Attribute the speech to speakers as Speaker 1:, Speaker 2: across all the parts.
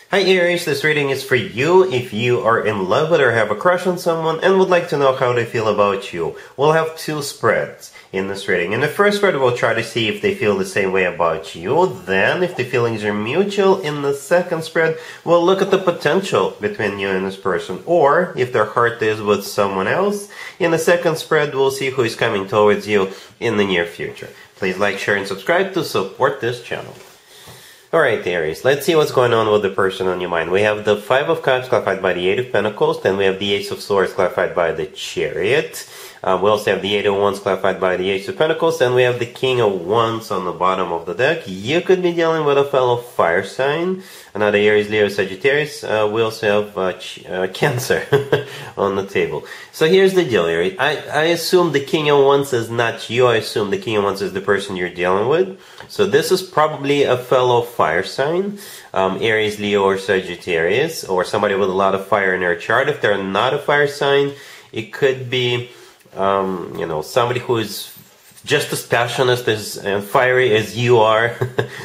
Speaker 1: Hi Aries, this reading is for you if you are in love with or have a crush on someone and would like to know how they feel about you. We'll have two spreads in this reading. In the first spread, we'll try to see if they feel the same way about you. Then, if the feelings are mutual, in the second spread, we'll look at the potential between you and this person. Or, if their heart is with someone else, in the second spread, we'll see who is coming towards you in the near future. Please like, share, and subscribe to support this channel. Alright, Aries, let's see what's going on with the person on your mind. We have the Five of Cups clarified by the Eight of Pentacles, then we have the Ace of Swords clarified by the Chariot. We also have the Eight of Wands clarified by the Ace of Pentacles, and we have the King of Wands on the bottom of the deck. You could be dealing with a fellow fire sign, another Aries, Leo, Sagittarius. We also have Cancer on the table. So here's the deal, Aries. I assume the King of Wands is not you. I assume the King of Wands is the person you're dealing with. So this is probably a fellow fire sign, Aries, Leo, or Sagittarius, or somebody with a lot of fire in their chart. If they're not a fire sign, it could be somebody who is just as passionate and fiery as you are.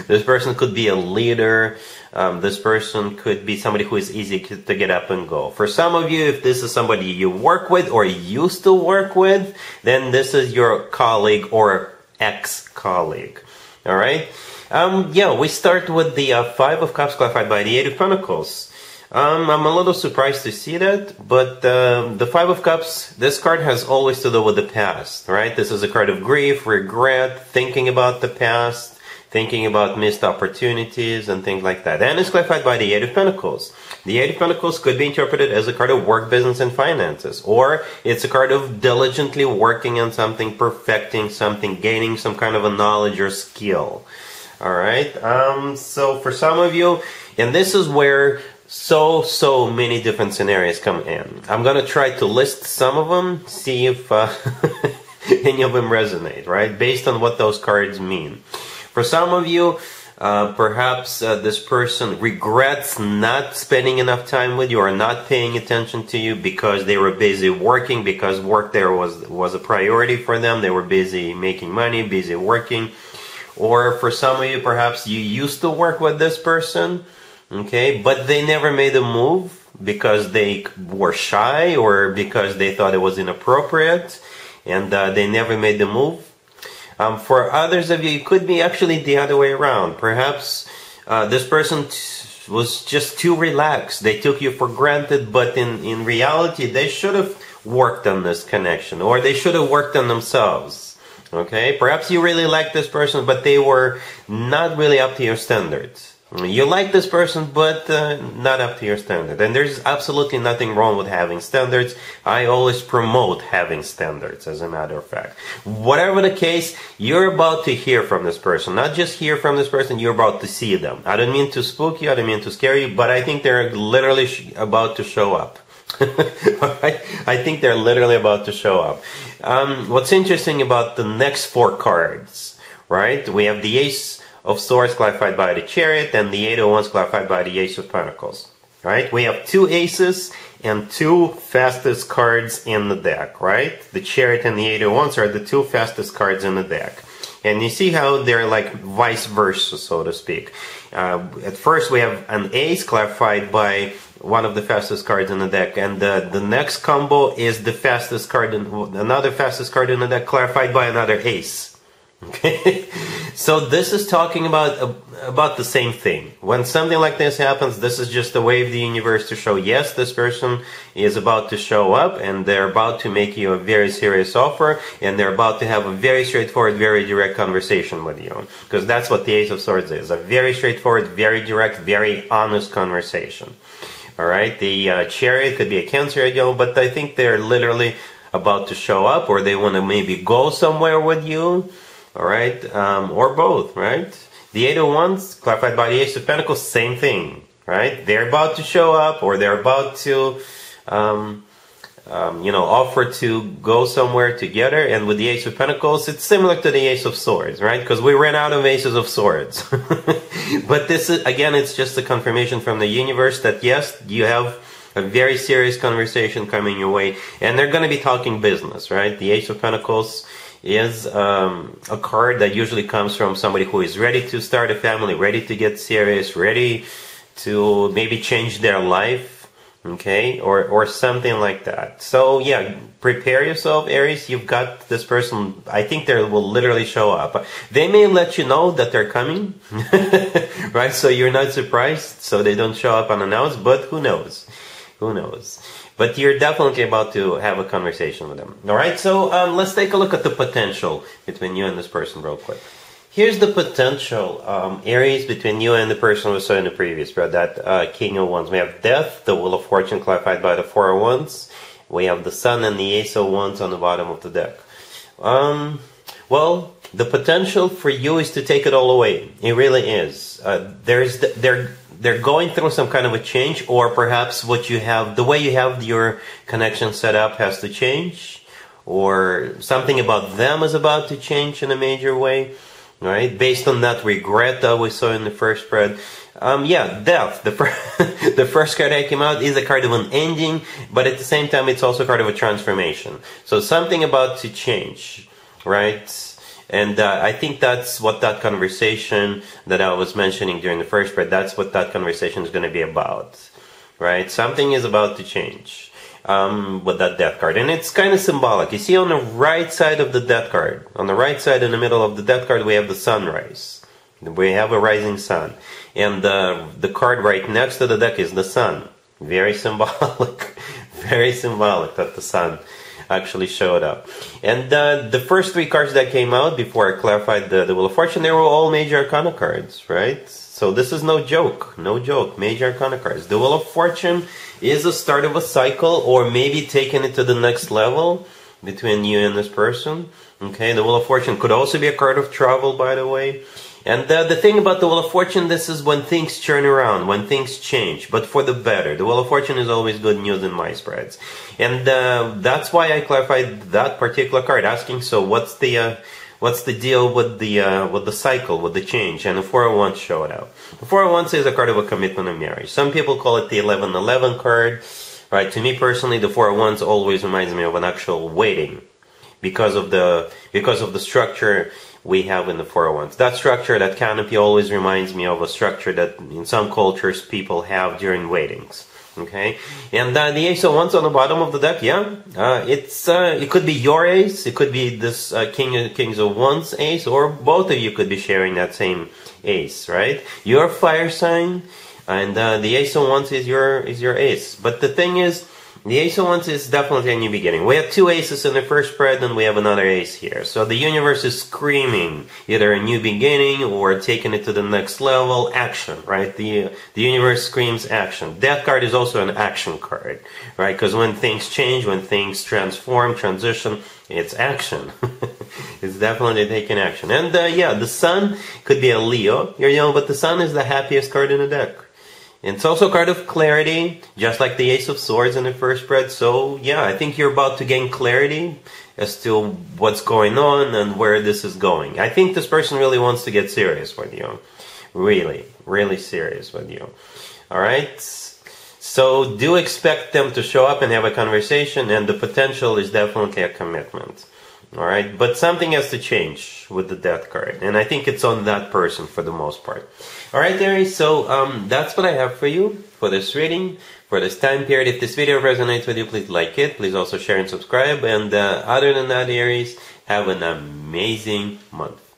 Speaker 1: This person could be a leader. This person could be somebody who is easy to get up and go. For some of you, if this is somebody you work with or used to work with, then this is your colleague or ex-colleague. All right? We start with the Five of Cups clarified by the Eight of Pentacles. I'm a little surprised to see that, but the Five of Cups, this card has always to do with the past, right? This is a card of grief, regret, thinking about the past, thinking about missed opportunities and things like that. And it's clarified by the Eight of Pentacles. The Eight of Pentacles could be interpreted as a card of work, business, and finances, or it's a card of diligently working on something, perfecting something, gaining some kind of a knowledge or skill. All right? So for some of you, and this is where so many different scenarios come in. I'm going to try to list some of them, see if any of them resonate, right? Based on what those cards mean. For some of you, perhaps this person regrets not spending enough time with you or not paying attention to you because they were busy working, because work there was a priority for them. They were busy making money, busy working. Or for some of you, perhaps you used to work with this person, okay, but they never made a move because they were shy or because they thought it was inappropriate, and they never made the move. For others of you, it could be actually the other way around. Perhaps this person was just too relaxed. They took you for granted, but in reality, they should have worked on this connection, or they should have worked on themselves. Okay? Perhaps you really like this person, but they were not really up to your standards. You like this person, but not up to your standard. And there's absolutely nothing wrong with having standards. I always promote having standards, as a matter of fact. Whatever the case, you're about to hear from this person. Not just hear from this person, you're about to see them. I don't mean to spook you, I don't mean to scare you, but I think they're literally about to show up. Alright? I think they're literally about to show up. What's interesting about the next four cards, right? We have the Ace of Swords clarified by the Chariot and the Eight of Wands clarified by the Ace of Pentacles. Right? We have two aces and two fastest cards in the deck, right? The Chariot and the Eight of Wands are the two fastest cards in the deck. And you see how they're like vice versa, so to speak. At first we have an ace clarified by one of the fastest cards in the deck, and the next combo is the fastest card, another fastest card in the deck clarified by another ace. Okay, so this is talking about the same thing. When something like this happens, this is just a way of the universe to show, yes, this person is about to show up, and they're about to make you a very serious offer, and they're about to have a very straightforward, very direct conversation with you. Because that's what the Ace of Swords is, a very straightforward, very direct, very honest conversation. Alright, the Chariot could be a Cancer again, but I think they're literally about to show up, or they want to maybe go somewhere with you. Alright, or both, right? The Eight of Wands, clarified by the Ace of Pentacles, same thing, right? They're about to show up, or they're about to, offer to go somewhere together. And with the Ace of Pentacles, it's similar to the Ace of Swords, right? Because we ran out of Aces of Swords. But this is, again, it's just a confirmation from the universe that, yes, you have a very serious conversation coming your way, and they're going to be talking business, right? The Ace of Pentacles is a card that usually comes from somebody who is ready to start a family, ready to get serious, ready to maybe change their life, okay, or something like that. So yeah, prepare yourself, Aries. You've got this person. I think they will literally show up. They may let you know that they're coming, right? So you're not surprised, so they don't show up unannounced, but who knows? Who knows? But you're definitely about to have a conversation with them. All right, so let's take a look at the potential between you and this person real quick. Here's the potential, Aries, between you and the person we saw in the previous spread, that King of Wands. We have Death, the Wheel of Fortune clarified by the Four of Wands. We have the Sun and the Ace of Wands on the bottom of the deck. Well, the potential for you is to take it all away. It really is. They're going through some kind of a change, or perhaps what you have, the way you have your connection set up has to change, or something about them is about to change in a major way, right? Based on that regret that we saw in the first spread. Yeah, Death. The first card that came out is a card of an ending, but at the same time, it's also a card of a transformation. So something about to change, right? And I think that's what that conversation that I was mentioning during the first spread, that's what that conversation is going to be about, right? Something is about to change with that Death card. And it's kind of symbolic. You see on the right side of the Death card, on the right side in the middle of the Death card, we have the sunrise. We have a rising sun. And the card right next to the deck is the sun. Very symbolic. Very symbolic that the sun actually showed up. And the first three cards that came out before I clarified the Wheel of Fortune, they were all Major Arcana cards, right? So this is no joke. No joke. Major Arcana cards. The Wheel of Fortune is the start of a cycle, or maybe taking it to the next level between you and this person. Okay, the Wheel of Fortune could also be a card of travel, by the way. And the thing about the Wheel of Fortune, this is when things turn around, when things change, but for the better. The Wheel of Fortune is always good news in my spreads. And that's why I clarified that particular card, asking, so what's the deal with the cycle, with the change? And the Four of Wands showed up. The Four of Wands is a card of a commitment and marriage. Some people call it the 11-11 card, right? To me personally, the Four of Wands always reminds me of an actual wedding because of the structure we have in the Four of Wands. That structure, that canopy, always reminds me of a structure that in some cultures people have during weddings. Okay, and the Ace of Wands on the bottom of the deck, yeah, it could be your ace, it could be this Kings of Wands ace, or both of you could be sharing that same ace, right? Your fire sign, and the Ace of Wands is your ace. But the thing is, the Ace of Wands is definitely a new beginning. We have two aces in the first spread, and we have another ace here. So the universe is screaming either a new beginning or taking it to the next level, action, right? The universe screams action. Death card is also an action card, right? Because when things change, when things transform, transition, it's action. It's definitely taking action. And yeah, the Sun could be a Leo, but the Sun is the happiest card in the deck. And it's also a card of clarity, just like the Ace of Swords in the first spread. So, yeah, I think you're about to gain clarity as to what's going on and where this is going. I think this person really wants to get serious with you. Really, really serious with you. Alright? So, do expect them to show up and have a conversation, and the potential is definitely a commitment. Alright? But something has to change with the Death card. And I think it's on that person for the most part. Alright, Aries, so that's what I have for you for this reading, for this time period. If this video resonates with you, please like it. Please also share and subscribe. And other than that, Aries, have an amazing month.